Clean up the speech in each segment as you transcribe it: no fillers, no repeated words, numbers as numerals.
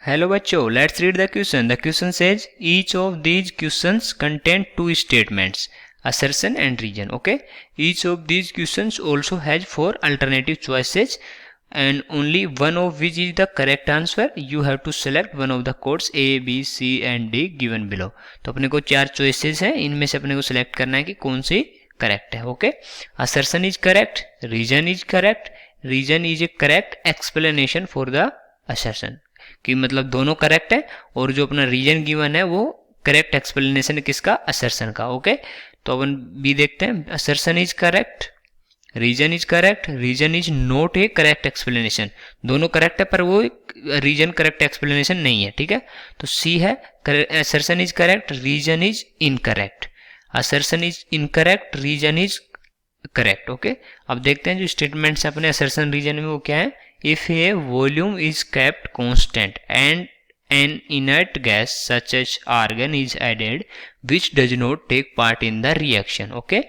Hello बच्चों, let's read the question. The question says each of these questions contain two statements, assertion and reason. Okay, each of these questions also has four alternative choices and only one of which is the correct answer. You have to select one of the codes A, B, C and D given below. तो अपने को चार choices हैं, इनमें से अपने को select करना है कि कौन सी करेक्ट है. Okay, assertion is correct, reason is correct, reason is a correct explanation for the assertion. कि मतलब दोनों करेक्ट है और जो अपना रीजन गिवन है वो करेक्ट एक्सप्लेनेशन है किसका, असर्शन का. ओके, तो अपन बी देखते हैं. Assertion is correct, reason is correct, reason is not a correct explanation. दोनों करेक्ट है पर वो रीजन करेक्ट एक्सप्लेनेशन नहीं है. ठीक है, तो सी है assertion is correct, reason is incorrect. Assertion is incorrect, reason is correct. Okay, अब देखते हैं जो स्टेटमेंट्स अपने असर्शन रीजन में वो क्या है. If a volume is kept constant and an inert gas such as argon is added which does not take part in the reaction, okay,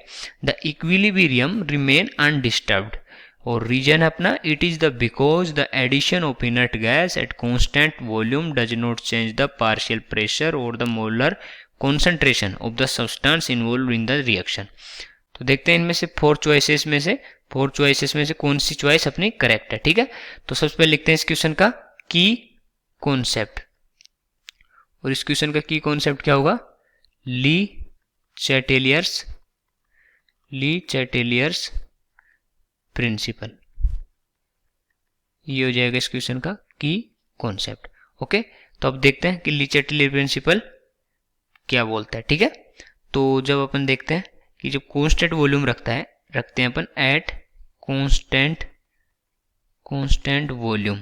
the equilibrium remain undisturbed. और reason अपना it is the because the addition of inert gas at constant volume does not change the partial pressure or the molar concentration of the substance involved in the reaction. तो देखते हैं इनमें से four choices में से कौन सी choice अपनी correct है. ठीक है, तो सबसे पहले लिखते हैं इस क्वेश्चन का की कॉन्सेप्ट. और इस क्वेश्चन का की कॉन्सेप्ट क्या होगा, ली चैटेलियर्स प्रिंसिपल. ये हो जाएगा इस क्वेश्चन का की कॉन्सेप्ट. ओके, तो अब देखते हैं कि ली चैटेलियर प्रिंसिपल क्या बोलता है. ठीक है, तो जब अपन देखते हैं कि जब कांस्टेंट वॉल्यूम रखते हैं अपन एट कांस्टेंट वॉल्यूम,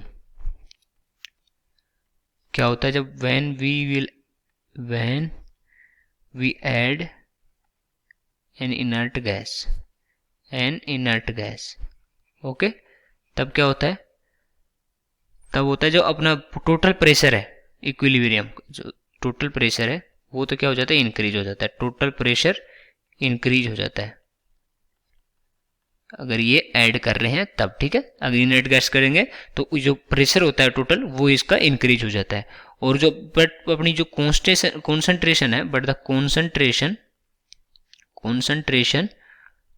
क्या होता है जब when we add an inert gas. Okay, तब क्या होता है, तब होता है जो अपना टोटल प्रेशर है इक्विलिब्रियम, जो टोटल प्रेशर है वो तो क्या हो जाता है, इंक्रीज हो जाता है. टोटल प्रेशर इंक्रीज हो जाता है अगर ये ऐड कर रहे हैं तब. ठीक है, अगर इनर्ट गैस करेंगे तो जो प्रेशर होता है टोटल वो इसका इंक्रीज हो जाता है. और जो बट अपनी जो कॉन्सेंट्रेशन है, but the concentration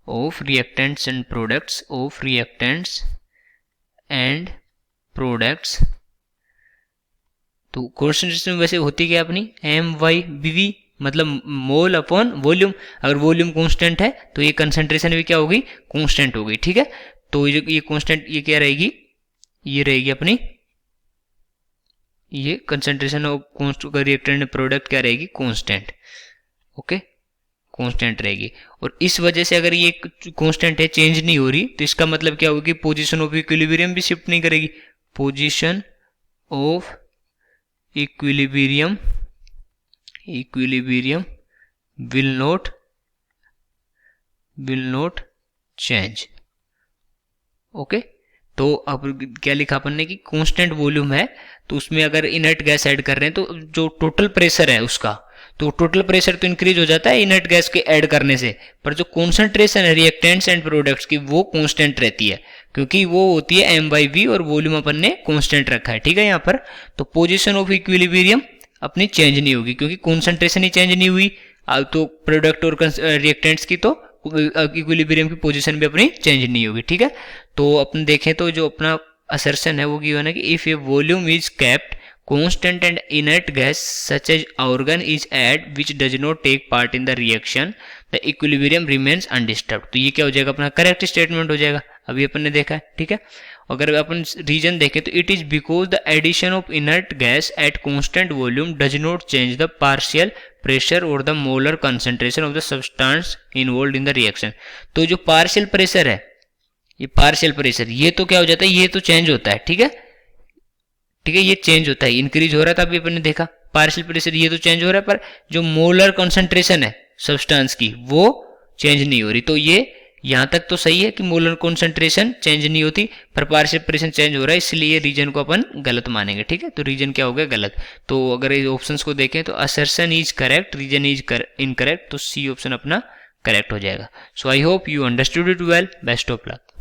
of reactants and products तो कॉन्सेंट्रेशन वैसे होती क्या अपनी MYBV, मतलब मोल अपॉन वॉल्यूम. अगर वॉल्यूम कांस्टेंट है तो ये कंसंट्रेशन भी क्या होगी, कांस्टेंट होगी. ठीक है, तो ये कांस्टेंट ये क्या रहेगी, ये रहेगी अपनी ये कंसंट्रेशन ऑफ रिएक्टेंट प्रोडक्ट क्या रहेगी, कांस्टेंट. ओके, कांस्टेंट रहेगी. और इस वजह से अगर ये कांस्टेंट है, चेंज नहीं हो रही, तो इसका मतलब क्या होगी, पोजीशन ऑफ इक्विलिब्रियम भी शिफ्ट नहीं करेगी. Position of equilibrium will not change. Okay, तो अब क्या लिखा अपन ने कि कांस्टेंट वॉल्यूम है तो उसमें अगर इनर्ट गैस ऐड कर रहे हैं तो जो टोटल प्रेशर है उसका, तो टोटल प्रेशर तो इंक्रीज हो जाता है इनर्ट गैस के ऐड करने से, पर जो कॉन्सेंट्रेशन है रिएक्टेंट्स एंड प्रोडक्ट्स की वो कांस्टेंट रहती है, क्योंकि वो होती है MYV और वॉल्यूम अपन ने कांस्टेंट रखा है. ठीक है, यहाँ पर तो पोजीशन ऑफ इक्विलिब्रियम अपनी चेंज नहीं होगी क्योंकि कॉन्सेंट्रेशन ही चेंज नहीं हुई. तो प्रोडक्ट और रिएक्टेंट्स की तो इक्विलिब्रियम की पोजीशन भी अपनी चेंज नहीं होगी. ठीक है, तो अपन देखें तो जो अपना असर्शन है वो गिवन है कि if A volume is kept constant and inert gas such as argon is added which does not take part in the reaction, the equilibrium remains undisturbed. तो ये क्या हो जाएगा, अपना करेक्ट स्टेटमेंट हो जाएगा. अभी अपन ने देखा है. ठीक है, अगर अपन रीजन देखें तो it is because the addition of inert gas at constant volume does not change the partial pressure और the molar concentration of the substance involved in the reaction. तो जो पार्शियल प्रेशर है, ये पार्शियल प्रेशर ये तो क्या हो जाता है, ये तो चेंज होता है. ठीक है, ये चेंज होता है, इंक्रीज हो रहा था अभी अपन ने देखा. पार्शियल प्रेशर ये तो चेंज हो रहा है, पर जो मोलर कंसंट्रेशन है सब्सटेंस की वो चेंज नहीं हो रही. तो ये यहां तक तो सही है कि मोलर कंसंट्रेशन चेंज नहीं होती, पर पार्शियल प्रेशर चेंज हो रहा है, इसलिए रीजन को अपन गलत मानेंगे. ठीक है, तो रीजन क्या हो गया, गलत. तो अगर इस ऑप्शंस को देखें तो assertion is correct, reason is incorrect, तो सी ऑप्शन अपना करेक्ट हो जाएगा. So I hope you understood it well. Best of luck.